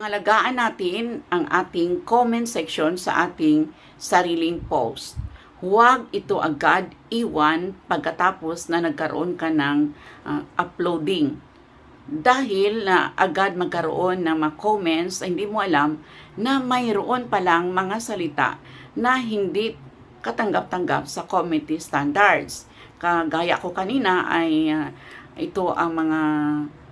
Alagaan natin ang ating comment section sa ating sariling post. Huwag ito agad iwan pagkatapos na nagkaroon ka ng uploading. Dahil na agad magkaroon ng mga comments, hindi mo alam na mayroon palang mga salita na hindi katanggap-tanggap sa community standards. Kagaya ko kanina ay ito ang mga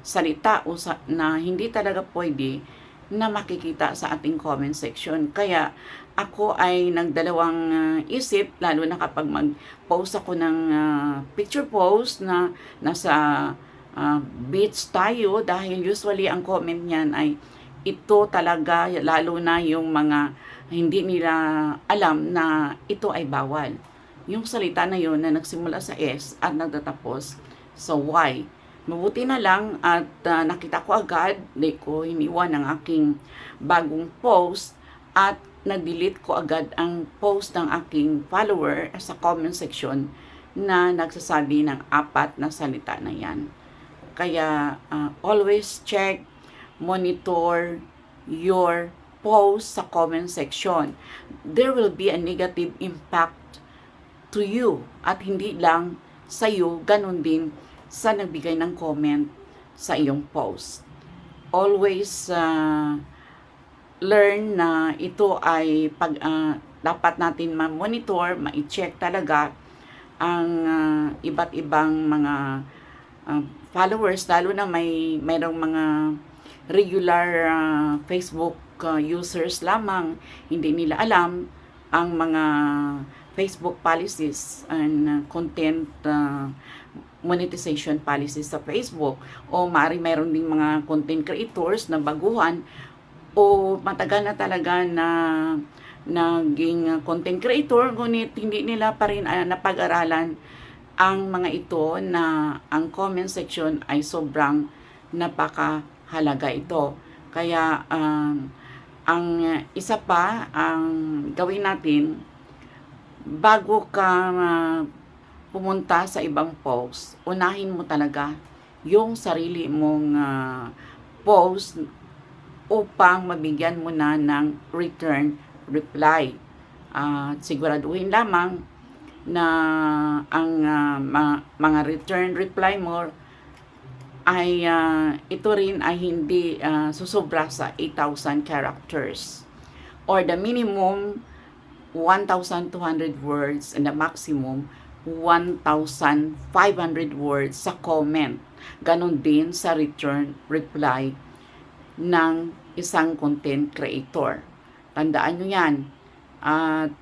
salita na hindi talaga pwede na makikita sa ating comment section. Kaya ako ay nagdalawang isip, lalo na kapag mag-post ako ng picture post na nasa beach tayo, dahil usually ang comment niyan ay ito talaga, lalo na yung mga hindi nila alam na ito ay bawal. Yung salita na yun na nagsimula sa S at nagtatapos sa Y. Mabuti na lang at nakita ko agad, di ko iniwan ang aking bagong post at na-delete ko agad ang post ng aking follower sa comment section na nagsasabi ng 4 na salita na yan. Kaya always check, monitor your post sa comment section. There will be a negative impact to you at hindi lang sa iyo, ganun din sa nagbigay ng comment sa iyong post. Always learn na ito ay dapat natin ma-monitor, ma-check talaga ang iba't ibang mga followers, lalo na mayroong mga regular Facebook users lamang, hindi nila alam ang mga Facebook policies and content monetization policies sa Facebook, o mayroon ding mga content creators na baguhan o matagal na talaga na naging content creator, ngunit hindi nila pa rin napag-aralan ang mga ito na ang comment section ay sobrang napakahalaga ito. Kaya ang isa pa ang gawin natin bago ka pumunta sa ibang post, unahin mo talaga yung sarili mong post upang mabigyan mo na ng return reply. Siguraduhin lamang na ang mga return reply mo ay ito rin ay hindi susobra sa 8,000 characters or the minimum 1,200 words and the maximum 1,500 words sa comment. Ganon din sa return reply ng isang content creator. Tandaan nyo yan. At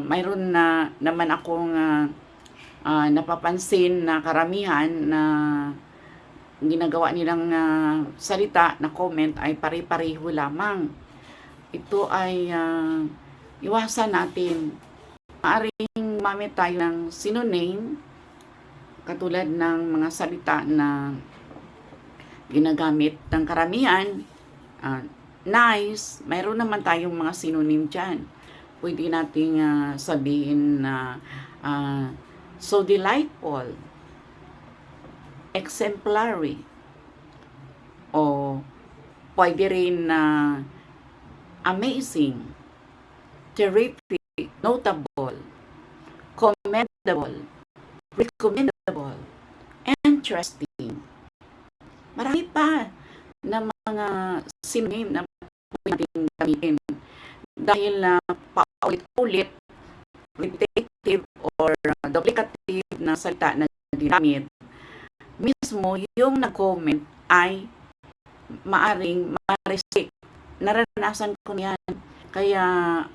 mayroon na naman akong napapansin na karamihan na ginagawa nilang salita na comment ay pare-pareho lamang. Ito ay iwasan natin. Maaring gumamit tayo ng synonym katulad ng mga salita na ginagamit ng karamihan. Nice, mayroon naman tayong mga synonym dyan. Pwede nating sabihin na so delightful, exemplary, o pwede rin amazing, terrific, notable, commendable, recommendable, interesting. Marami pa na mga synonym na pwede natin gamitin dahil paulit-ulit, repetitive or duplicative na salita na ginamit, mismo yung nag-comment ay maaring ma-restrict. Naranasan ko yan. Kaya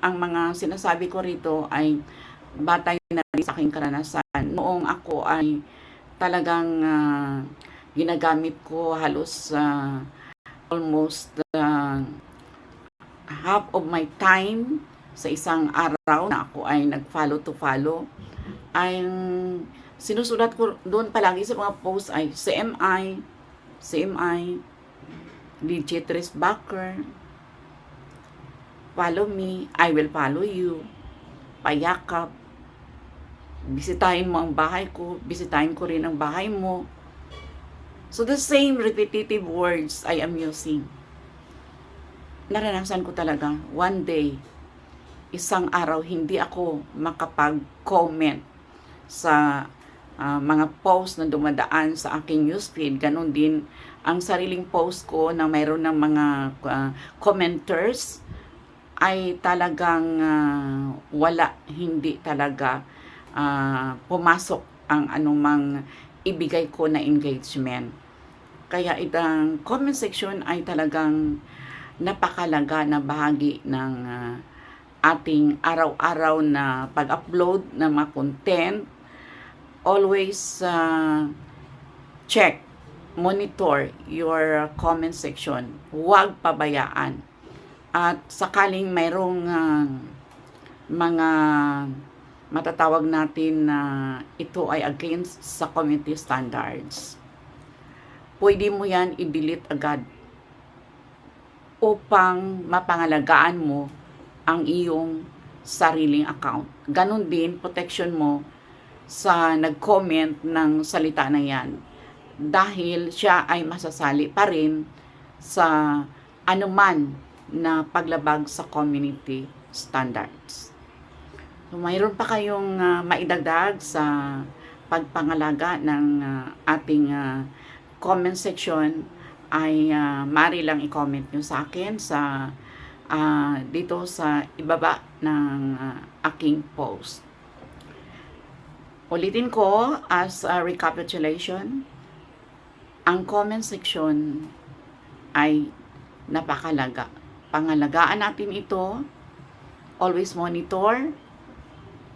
ang mga sinasabi ko rito ay batay na rin sa aking karanasan. Noong ako ay talagang ginagamit ko halos almost half of my time sa isang araw na ako ay nag-follow to follow. Ay sinusulat ko doon palagi sa mga posts ay CMI, legit risk backer, follow me, I will follow you, payakap, bisitahin mo ang bahay ko, bisitahin ko rin ang bahay mo. So the same repetitive words I am using. naranasan ko talaga, one day, isang araw, hindi ako makapag-comment sa mga post na dumadaan sa aking newsfeed. Ganon din ang sariling post ko na mayroon ng mga commenters ay talagang wala, hindi talaga pumasok ang anumang ibigay ko na engagement. Kaya itang comment section ay talagang napakalaga na bahagi ng ating araw-araw na pag-upload ng mga content. Always check, monitor your comment section. Huwag pabayaan. At sakaling mayroong mga matatawag natin na ito ay against sa community standards, pwede mo yan i-delete agad upang mapangalagaan mo ang iyong sariling account. Ganon din, protection mo sa nag-comment ng salita na yan, dahil siya ay masasali pa rin sa anuman na paglabag sa community standards. So, mayroon pa kayong maidagdag sa pagpangalaga ng ating comment section, ay maaari lang i-comment nyo sa akin sa dito sa ibaba ng aking post. Ulitin ko as a recapitulation, ang comment section ay napakalaga. Pangalagaan natin ito, always monitor,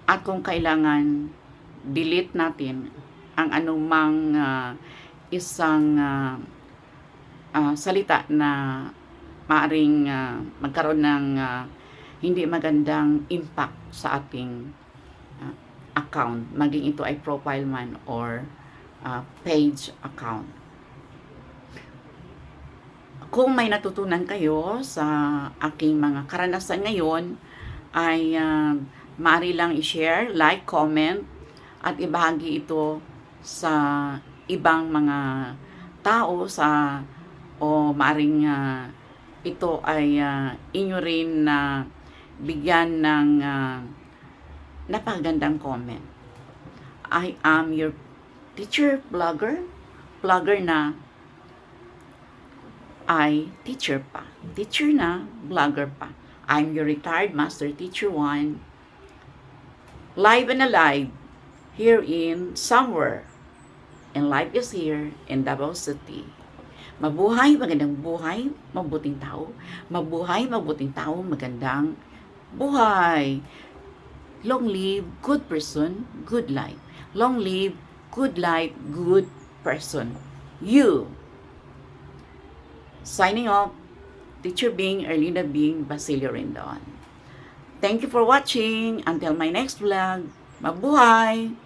at kung kailangan, delete natin ang anumang isang salita na maaring magkaroon ng hindi magandang impact sa ating account, maging ito ay profile man or page account. Kung may natutunan kayo sa aking mga karanasan ngayon, ay maaari lang i-share, like, comment, at ibahagi ito sa ibang mga tao o maaring ito ay inyo rin na bigyan ng napakagandang comment. I am your teacher vlogger na ay teacher pa. Teacher na, vlogger pa. I'm your retired master teacher 1. Live and alive here in somewhere. And life is here in Davao City. Mabuhay, magandang buhay, mabuting tao. Mabuhay, mabuting tao, magandang buhay. Long live, good person, good life. Long live, good life, good person. You. Signing off, Teacher Bing, Erlinda Bing, Basilio Rendon. Thank you for watching. Until my next vlog. Mabuhay!